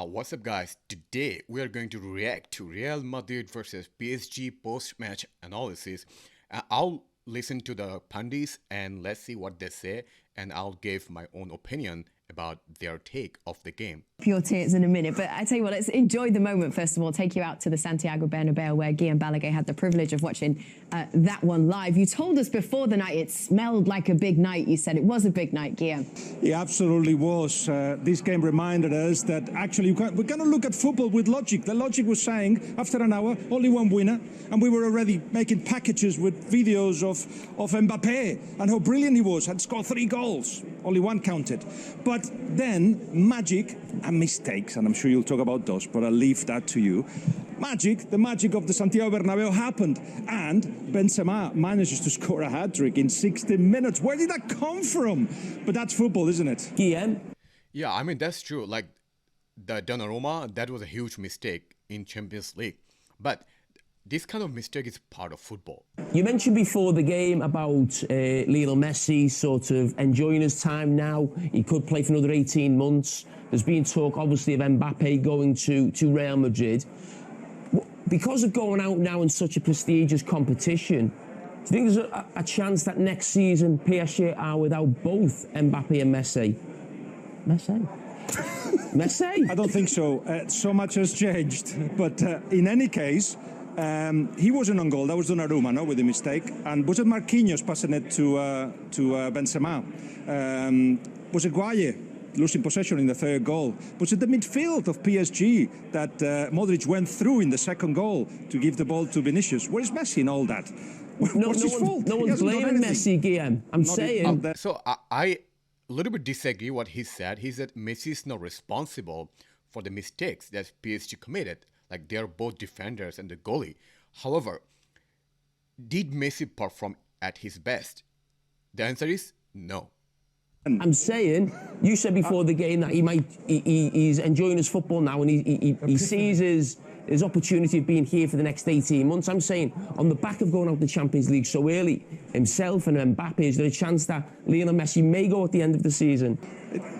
What's up, guys? Today we are going to react to Real Madrid versus PSG post-match analysis. I'll listen to the pundits and let's see what they say, and I'll give my own opinion about their take of the game. Pure tears in a minute, but I tell you what, let's enjoy the moment first of all. Take you out to the Santiago Bernabeu where Guillem Balaguer had the privilege of watching that one live. You told us before the night it smelled like a big night. You said it was a big night, Guillem. It absolutely was. This game reminded us that actually we're going to look at football with logic. The logic was saying after an hour, only one winner, and we were already making packages with videos of Mbappe and how brilliant he was, had scored 3 goals. Only one counted. But then magic and mistakes, and I'm sure you'll talk about those, but I'll leave that to you. The magic of the Santiago Bernabeu happened, and Benzema manages to score a hat-trick in 60 minutes. Where did that come from? But that's football, isn't it? Guillem? Yeah, I mean, that's true. Like, the Donnarumma, that was a huge mistake in Champions League. But this kind of mistake is part of football. You mentioned before the game about Lionel Messi sort of enjoying his time now. He could play for another 18 months. There's been talk, obviously, of Mbappe going to Real Madrid. Because of going out now in such a prestigious competition, do you think there's a chance that next season PSG are without both Mbappe and Messi? Messi? I don't think so. So much has changed. But in any case, he wasn't on goal. That was Donnarumma, no, with the mistake. And was it Marquinhos passing it to Benzema? Was it Guaye losing possession in the third goal? Was it the midfield of PSG that Modric went through in the second goal to give the ball to Vinicius? Where is Messi in all that? What's his fault? No one's blaming Messi, Guillem. I'm saying. So I a little bit disagree what he said. He said Messi is not responsible for the mistakes that PSG committed. Like, they're both defenders and the goalie. However, did Messi perform at his best? The answer is no. I'm saying, you said before the game that he's enjoying his football now and he sees his opportunity of being here for the next 18 months. I'm saying, on the back of going out the Champions League so early, himself and Mbappe, is there a chance that Lionel Messi may go at the end of the season?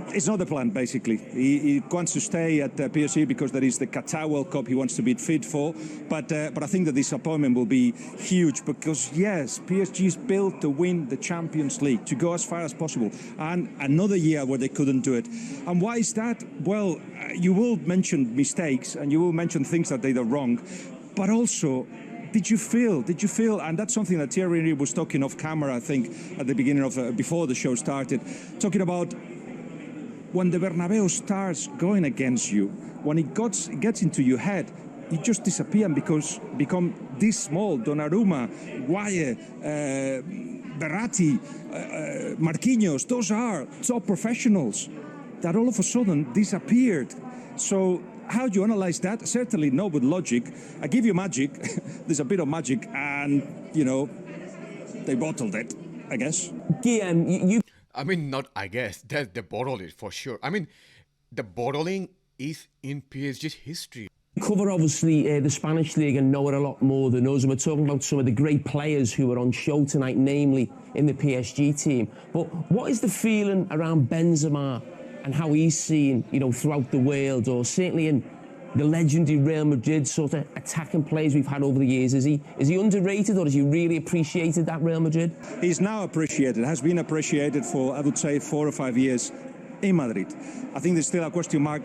It's not the plan, basically. He wants to stay at PSG because there is the Qatar World Cup he wants to be fit for. But I think the disappointment will be huge because, yes, PSG is built to win the Champions League, to go as far as possible. And another year where they couldn't do it. And why is that? Well, you will mention mistakes and you will mention things that they did wrong. But also, did you feel, and that's something that Thierry Henry was talking off camera, I think, at the beginning of, before the show started, talking about when the Bernabeu starts going against you, when it gets into your head, you just disappear and become this small. Donnarumma, Guaye, Berratti, Marquinhos, those are top professionals that all of a sudden disappeared. So how do you analyze that? Certainly not with logic. I give you magic. There's a bit of magic, and, you know, they bottled it, I guess. Guillem, I mean, not I guess. They bottled it for sure. I mean, the bottling is in PSG's history. Cover obviously the Spanish league and know it a lot more than us, and we're talking about some of the great players who are on show tonight, namely in the PSG team. But what is the feeling around Benzema and how he's seen, you know, throughout the world, or certainly in the legendary Real Madrid sort of attacking players we've had over the years? Is he underrated, or has he really appreciated that Real Madrid? He's now appreciated, has been appreciated for, I would say, 4 or 5 years in Madrid. I think there's still a question mark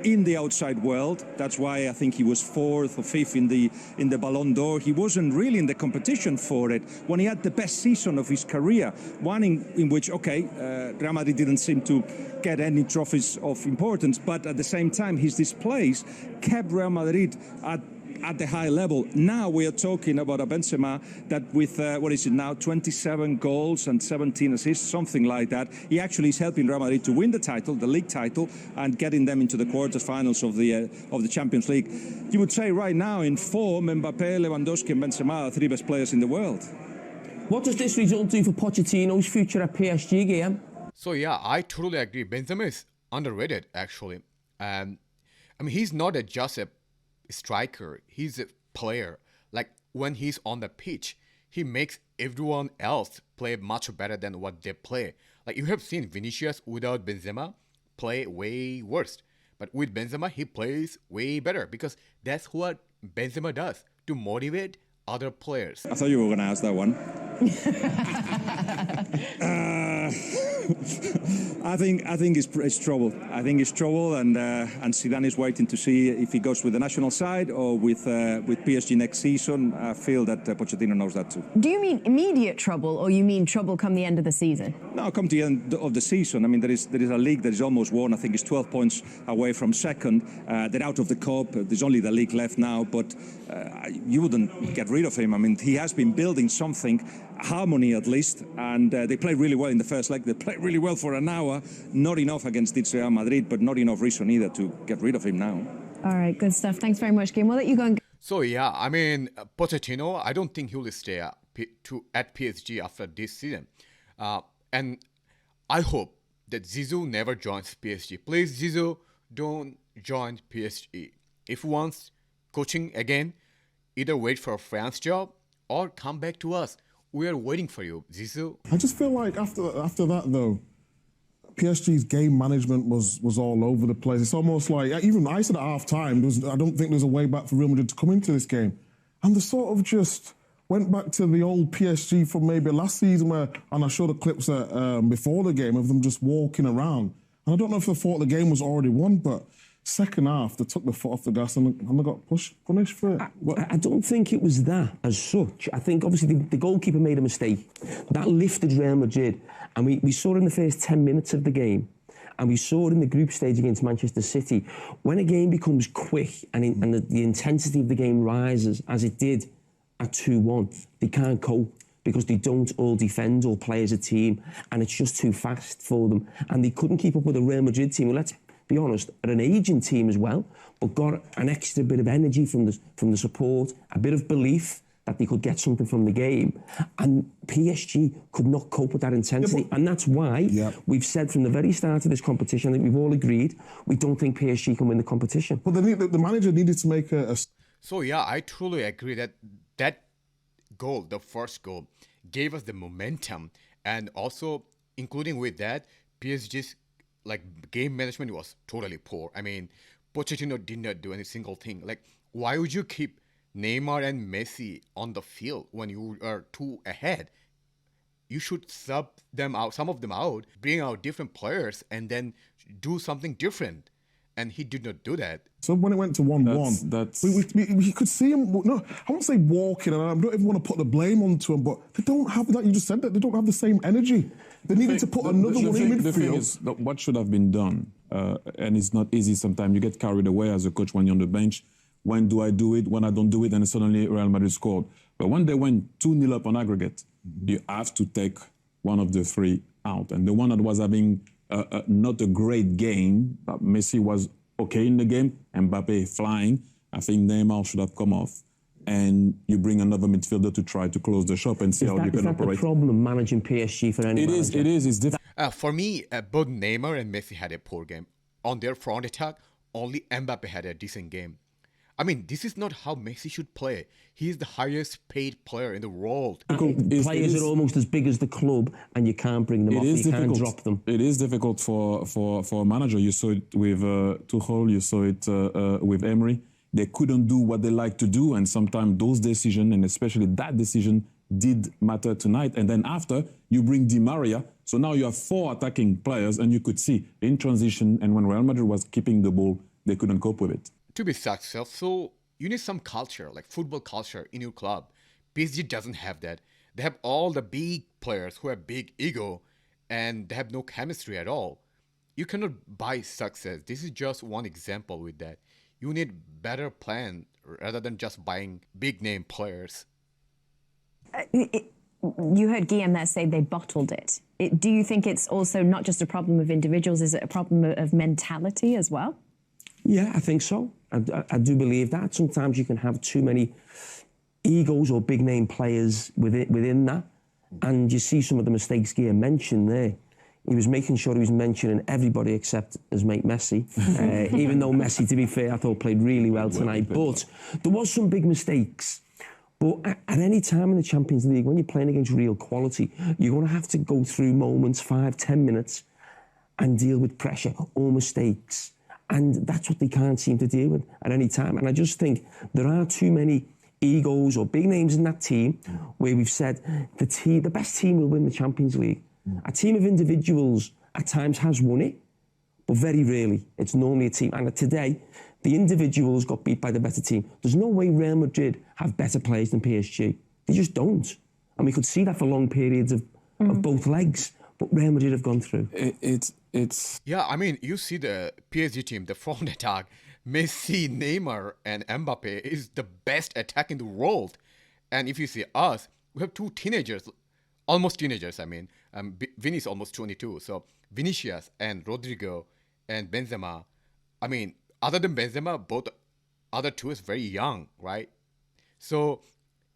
in the outside world. That's why I think he was 4th or 5th in the Ballon d'Or. He wasn't really in the competition for it when he had the best season of his career, one in which, Real Madrid didn't seem to get any trophies of importance, but at the same time his displays kept Real Madrid at the high level. Now we are talking about a Benzema that with, 27 goals and 17 assists, something like that. He actually is helping Real Madrid to win the title, the league title, and getting them into the quarterfinals of the Champions League. You would say right now in form, Mbappe, Lewandowski and Benzema are 3 best players in the world. What does this result do for Pochettino's future at PSG, Guillem? So yeah, I totally agree. Benzema is underrated, actually. I mean, he's not just a striker, he's a player. Like, when he's on the pitch, he makes everyone else play much better than what they play. Like, you have seen Vinicius without Benzema play way worse. But with Benzema, he plays way better because that's what Benzema does, to motivate other players. I thought you were going to ask that one. I think it's trouble. I think it's trouble, and Zidane is waiting to see if he goes with the national side or with PSG next season. I feel that Pochettino knows that too. Do you mean immediate trouble, or you mean trouble come the end of the season? No, come to the end of the season. I mean, there is a league that is almost won. I think it's 12 points away from second. They're out of the cup. There's only the league left now, but you wouldn't get rid of him. I mean, he has been building something, harmony at least, and they played really well in the first leg. They played really well for an hour. Not enough against Real Madrid, but not enough reason either to get rid of him now. All right, good stuff. Thanks very much, Kim. We'll let you go and So yeah, I mean, Pochettino, I don't think he will stay at PSG after this season. And I hope that Zizou never joins PSG. Please, Zizou, don't join PSG. If he wants coaching again, either wait for a France job or come back to us. We are waiting for you, Zizou. I just feel like after that, though, PSG's game management was all over the place. It's almost like, even I said at half-time, I don't think there's a way back for Real Madrid to come into this game. And they sort of just went back to the old PSG from maybe last season and I showed the clips before the game of them just walking around. And I don't know if they thought the game was already won, but second half, they took the foot off the gas and they got punished for it. I don't think it was that as such. I think obviously the goalkeeper made a mistake. That lifted Real Madrid. And we saw it in the first 10 minutes of the game. And we saw it in the group stage against Manchester City. When a game becomes quick and the intensity of the game rises, as it did at 2-1, they can't cope because they don't all defend or play as a team. And it's just too fast for them. And they couldn't keep up with a Real Madrid team. Well, let's be honest, are an aging team as well, but got an extra bit of energy from the support, a bit of belief that they could get something from the game. And PSG could not cope with that intensity. And that's why we've said from the very start of this competition that we've all agreed we don't think PSG can win the competition. But the manager needed to make a... So yeah, I truly agree that goal, the first goal, gave us the momentum. And also, including with that, PSG's game management was totally poor. I mean, Pochettino did not do any single thing. Like, why would you keep Neymar and Messi on the field when you are 2 ahead? You should sub them out, some of them out, bring out different players, and then do something different. And he did not do that. So when it went to 1-1, we could see him, no, I won't say walking, and I don't even want to put the blame onto him, but they don't have that, you just said that, they don't have the same energy. They needed to put another one in midfield. The thing is, what should have been done, and it's not easy sometimes, you get carried away as a coach when you're on the bench. When do I do it? When I don't do it, and suddenly Real Madrid scored. But when they went 2-0 up on aggregate, you have to take one of the 3 out. And the one that was having not a great game, but Messi was okay in the game, Mbappe flying, I think Neymar should have come off. And you bring another midfielder to try to close the shop and see how you can operate. Is that the problem, managing PSG for any manager? It is. It's different. For me, both Neymar and Messi had a poor game. On their front attack, only Mbappe had a decent game. I mean, this is not how Messi should play. He is the highest paid player in the world. Players are almost as big as the club, and you can't bring them off. You can't drop them. It is difficult for a manager. You saw it with Tuchel. You saw it with Emery. They couldn't do what they like to do, and sometimes those decisions, and especially that decision, did matter tonight. And then after, you bring Di Maria. So now you have 4 attacking players, and you could see in transition, and when Real Madrid was keeping the ball, they couldn't cope with it. To be successful, you need some culture, like football culture in your club. PSG doesn't have that. They have all the big players who have big ego and they have no chemistry at all. You cannot buy success. This is just one example with that. You need better plan rather than just buying big name players. You heard Guillaume there say they bottled it. Do you think it's also not just a problem of individuals, is it a problem of mentality as well? Yeah, I think so. I do believe that. Sometimes you can have too many egos or big-name players within that. And you see some of the mistakes Guillaume mentioned there. He was making sure he was mentioning everybody except his mate Messi. Even though Messi, to be fair, I thought played really well tonight. But there was some big mistakes. But at any time in the Champions League, when you're playing against real quality, you're going to have to go through moments, 5-10 minutes, and deal with pressure or mistakes. And that's what they can't seem to deal with at any time. And I just think there are too many egos or big names in that team where we've said the best team will win the Champions League. A team of individuals at times has won it, but very rarely. It's normally a team. And today, the individuals got beat by the better team. There's no way Real Madrid have better players than PSG. They just don't. And we could see that for long periods of both legs. But Real Madrid have gone through. It's Yeah, I mean, you see the PSG team, the front attack, Messi, Neymar, and Mbappe is the best attack in the world. And if you see us, we have two teenagers, almost teenagers, I mean. Vinny's almost 22. So Vinicius and Rodrigo and Benzema, I mean, other than Benzema, both other two is very young, right? So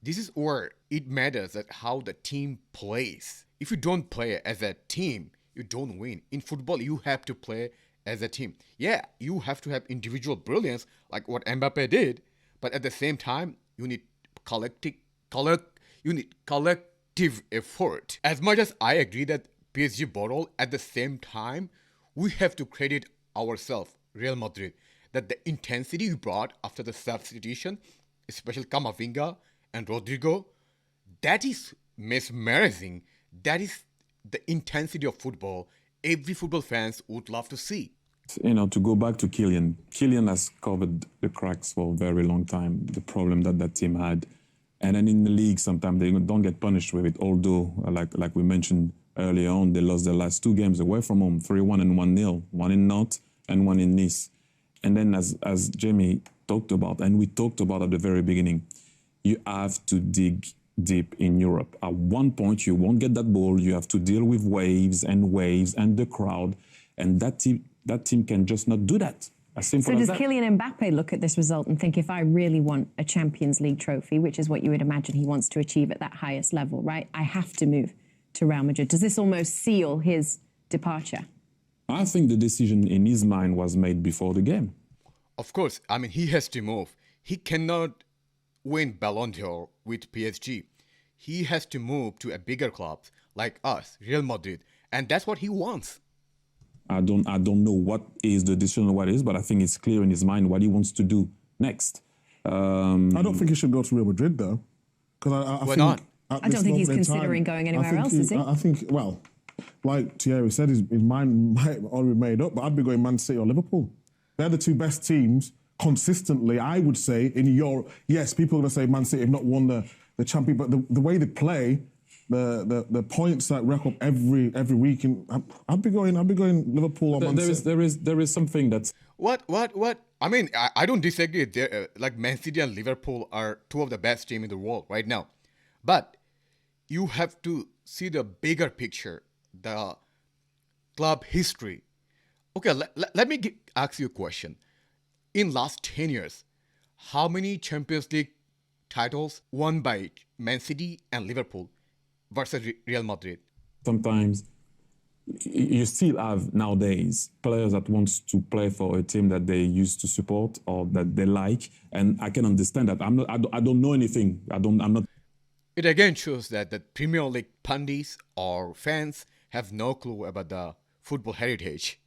this is where it matters that how the team plays. If you don't play as a team, you don't win. In football, you have to play as a team. Yeah, you have to have individual brilliance like what Mbappe did, but at the same time, you need collective effort. As much as I agree that PSG bottled, at the same time, we have to credit ourselves, Real Madrid, that the intensity we brought after the substitution, especially Camavinga and Rodrigo, that is mesmerizing. That is the intensity of football every football fans would love to see. to go back to Kylian. Kylian has covered the cracks for a very long time, the problem that team had. And then in the league, sometimes they don't get punished with it, although, like we mentioned earlier on, they lost their last two games away from home, 3-1 and 1-0, one in Nantes and one in Nice. And then as Jamie talked about, and we talked about at the very beginning, you have to dig deep in Europe. At one point, you won't get that ball. You have to deal with waves and the crowd. And that team can just not do that. As simple So as does that. Kylian Mbappe look at this result and think, if I really want a Champions League trophy, which is what you would imagine he wants to achieve at that highest level, right, I have to move to Real Madrid? Does this almost seal his departure? I think the decision in his mind was made before the game. Of course, I mean, he has to move. He cannot win Ballon d'Or with PSG. He has to move to a bigger club like us, Real Madrid, and that's what he wants. I don't know what is the decision or what it is, but I think it's clear in his mind what he wants to do next. I don't think he should go to Real Madrid, though. Because I Why think not? I don't think he's considering going anywhere else, is he? I think, well, like Thierry said, his mind might already be made up, but I'd be going Man City or Liverpool. They're the two best teams consistently, I would say, in Europe. Yes, people are going to say Man City have not won the champion, but the way they play, the points that rack up every week, I'd be going Liverpool or Man City. There is something that's What? I mean, I don't disagree. Like Man City and Liverpool are two of the best teams in the world right now. But you have to see the bigger picture, the club history. Okay, let me ask you a question. In last 10 years, how many Champions League titles won by Man City and Liverpool versus Real Madrid? sometimes you still have nowadays players that wants to play for a team that they used to support or that they like, and I can understand that. I don't know anything. I'm not. It again shows that the Premier League pundits or fans have no clue about the football heritage.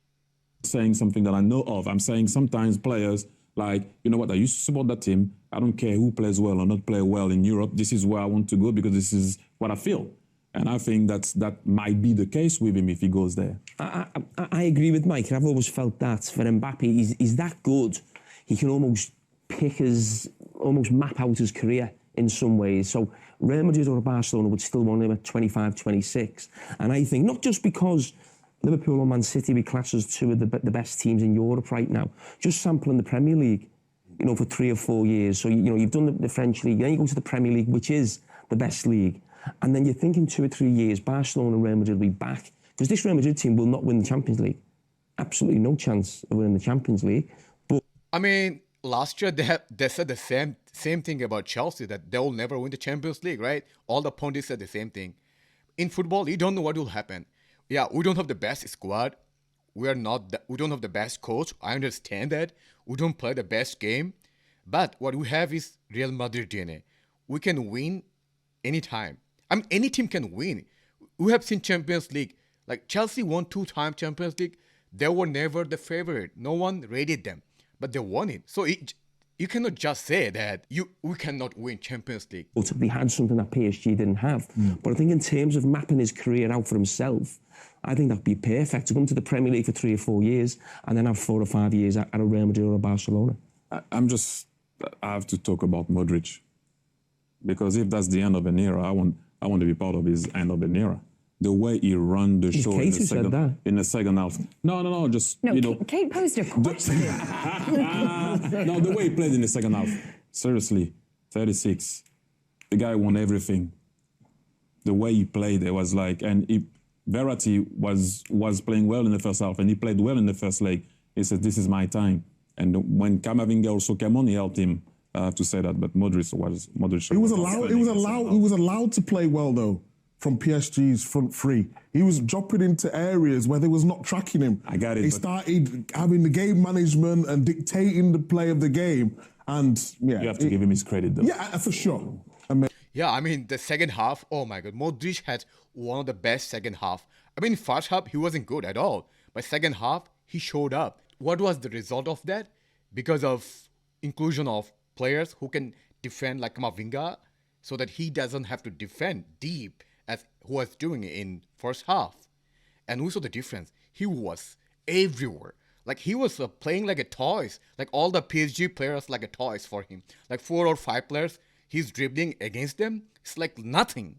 Saying something that I know of. I'm saying sometimes players like, you know what, I used to support that team. I don't care who plays well or not play well in Europe. This is where I want to go because this is what I feel. And I think that might be the case with him if he goes there. I agree with Mike. I've always felt that for Mbappe, he's that good. He can almost almost map out his career in some ways. So Real Madrid or Barcelona would still want him at 25, 26. And I think not just because Liverpool or Man City we class as two of the best teams in Europe right now, just sampling the Premier League, for 3 or 4 years. So, you've done the French league, then you go to the Premier League, which is the best league. And then you're thinking 2 or 3 years, Barcelona and Real Madrid will be back. Because this Real Madrid team will not win the Champions League. Absolutely no chance of winning the Champions League. But I mean, last year they said the same thing about Chelsea, that they will never win the Champions League, right? All the pundits said the same thing. In football, you don't know what will happen. Yeah, we don't have the best squad. We don't have the best coach. I understand that. We don't play the best game. But what we have is Real Madrid DNA. We can win anytime. I mean, any team can win. We have seen Champions League. Like Chelsea won 2 times Champions League. They were never the favorite. No one rated them, but they won it. So you cannot just say that we cannot win Champions League. Ultimately had something that PSG didn't have. But I think in terms of mapping his career out for himself, I think that'd be perfect to come to the Premier League for 3 or 4 years and then have 4 or 5 years at a Real Madrid or a Barcelona. I have to talk about Modric, because if that's the end of an era, I want to be part of his end of an era. The way he ran the show in the second half. No, just Kate posed a question. No, the way he played in the second half. Seriously, 36. The guy won everything. The way he played, it was like, Verratti was playing well in the first half, and he played well in the first leg. He said, "This is my time." And when Camavinga also came on, he helped him to say that. But Modric. He was allowed to play well though. From PSG's front three, he was dropping into areas where they was not tracking him. I got it. He started having the game management and dictating the play of the game. And yeah, you have to give him his credit, though. Yeah, for sure. Yeah, I mean, the second half, oh my God, Modric had one of the best second half. I mean, first half, he wasn't good at all. But second half, he showed up. What was the result of that? Because of inclusion of players who can defend like Camavinga, so that he doesn't have to defend deep as who was doing it in first half. And we saw the difference. He was everywhere. Like he was playing like a toys. Like all the PSG players like a toys for him. Like 4 or 5 players, he's dribbling against them. It's like nothing.